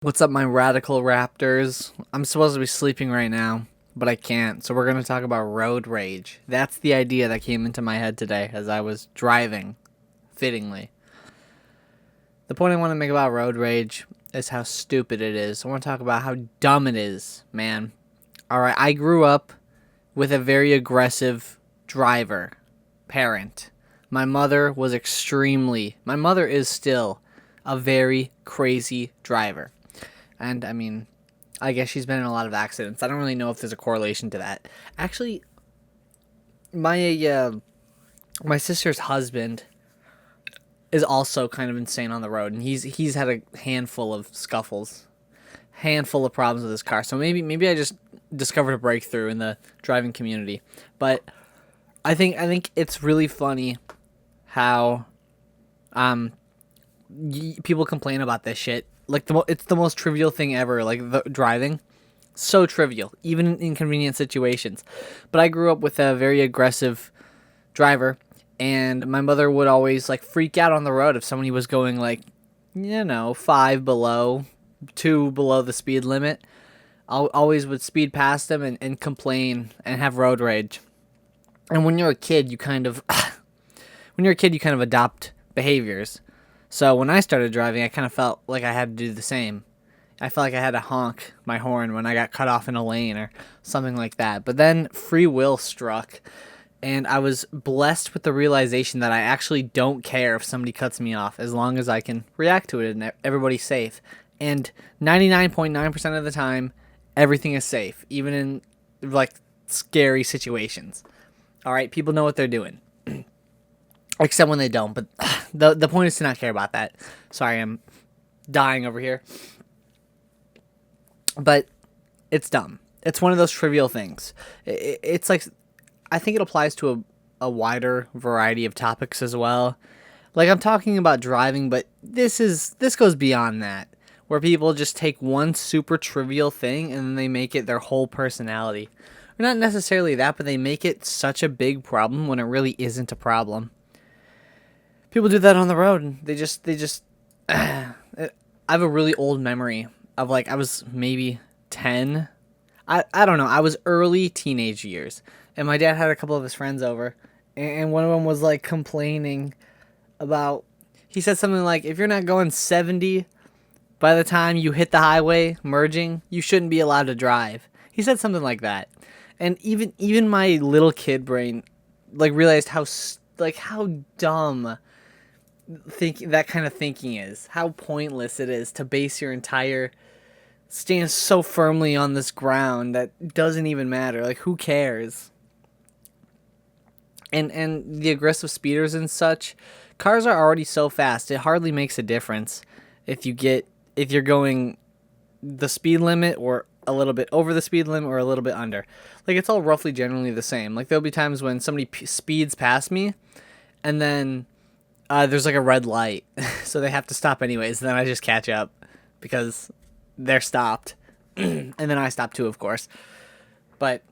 What's up, my radical raptors? I'm supposed to be sleeping right now, but I can't, so we're going to talk about road rage. That's the idea that came into my head today as I was driving, fittingly. The point I want to make about road rage is how stupid it is. I want to talk about how dumb it is, man. Alright, I grew up with a very aggressive driver, parent. My mother is still a very crazy driver. And I mean, I guess she's been in a lot of accidents. I don't really know if there's a correlation to that. Actually, my sister's husband is also kind of insane on the road, and he's had a handful of scuffles, handful of problems with his car. So maybe I just discovered a breakthrough in the driving community. But I think it's really funny how people complain about this shit. Like it's the most trivial thing ever. Like the driving, so trivial, even in inconvenient situations. But I grew up with a very aggressive driver, and my mother would always like freak out on the road if somebody was going like, 5 below, 2 below the speed limit. I always would speed past them and complain and have road rage. And when you're a kid, you kind of adopt behaviors. So when I started driving, I kind of felt like I had to do the same. I felt like I had to honk my horn when I got cut off in a lane or something like that. But then free will struck, and I was blessed with the realization that I actually don't care if somebody cuts me off as long as I can react to it and everybody's safe. And 99.9% of the time, everything is safe, even in like scary situations. All right, people know what they're doing. Except when they don't, but the point is to not care about that. Sorry, I'm dying over here. But it's dumb. It's one of those trivial things. It's like, I think it applies to a wider variety of topics as well. Like, I'm talking about driving, but this goes beyond that, where people just take one super trivial thing and then they make it their whole personality. Or not necessarily that, but they make it such a big problem when it really isn't a problem. People do that on the road, and they just I have a really old memory of, like, I was maybe 10. I don't know. I was early teenage years, and my dad had a couple of his friends over, and one of them was like complaining about, he said something like, if you're not going 70 by the time you hit the highway merging, you shouldn't be allowed to drive. He said something like that. And even my little kid brain like realized how dumb that kind of thinking is, how pointless it is to base your entire stance so firmly on this ground that doesn't even matter. Like, who cares? And the aggressive speeders and such, cars are already so fast, it hardly makes a difference if you're going the speed limit or a little bit over the speed limit or a little bit under. Like, it's all roughly generally the same. Like, there'll be times when somebody speeds past me, and then there's like a red light, so they have to stop anyways. Then I just catch up because they're stopped, and then I stop too, of course. But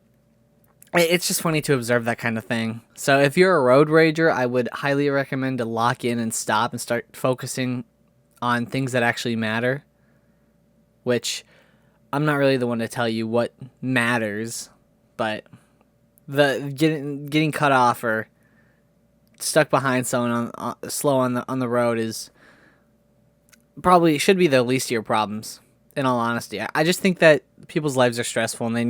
it's just funny to observe that kind of thing. So if you're a road rager, I would highly recommend to lock in and stop and start focusing on things that actually matter. Which I'm not really the one to tell you what matters, but the getting cut off or stuck behind someone slow on the road is probably should be the least of your problems. In all honesty, I just think that people's lives are stressful and they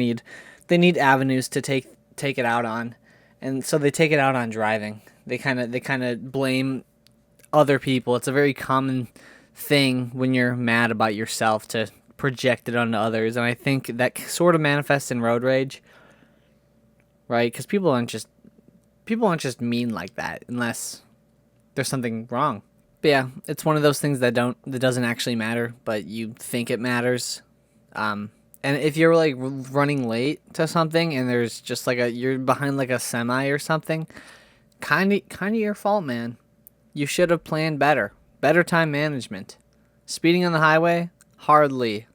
need avenues to take it out on, and so they take it out on driving. They kind of blame other people. It's a very common thing when you're mad about yourself to project it onto others, and I think that sort of manifests in road rage, right? Because people aren't just mean like that unless there's something wrong. But yeah, it's one of those things that doesn't actually matter, but you think it matters. And if you're like running late to something and there's just like you're behind like a semi or something, kind of your fault, man. You should have planned better. Better time management. Speeding on the highway hardly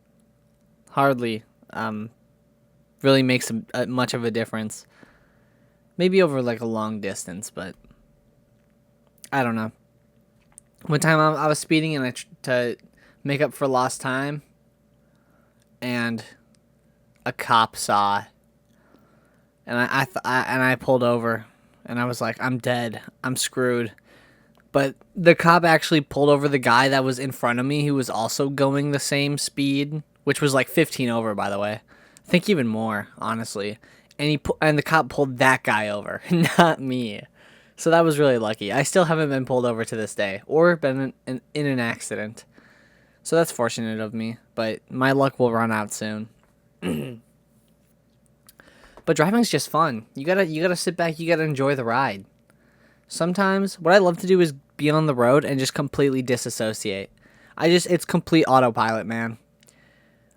really makes much of a difference. Maybe over like a long distance, but I don't know. One time I was speeding and to make up for lost time, and a cop saw, and I pulled over, and I was like, I'm dead, I'm screwed. But the cop actually pulled over the guy that was in front of me who was also going the same speed, which was like 15 over, by the way. I think even more, honestly. And the cop pulled that guy over, not me. So that was really lucky. I still haven't been pulled over to this day or been in an accident. So that's fortunate of me, but my luck will run out soon. But driving's just fun. You gotta sit back, you gotta enjoy the ride. Sometimes what I love to do is be on the road and just completely disassociate. It's complete autopilot, man.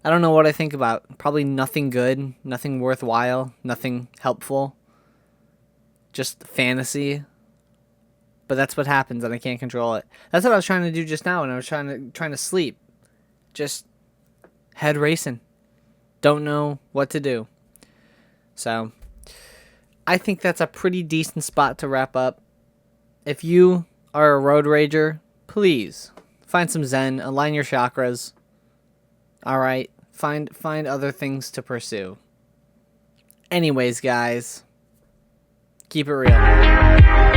I don't know what I think about. Probably nothing good, nothing worthwhile, nothing helpful. Just fantasy. But that's what happens and I can't control it. That's what I was trying to do just now when I was trying to sleep. Just head racing. Don't know what to do. So, I think that's a pretty decent spot to wrap up. If you are a road rager, please find some zen, align your chakras. All right, find other things to pursue. Anyways, guys, keep it real.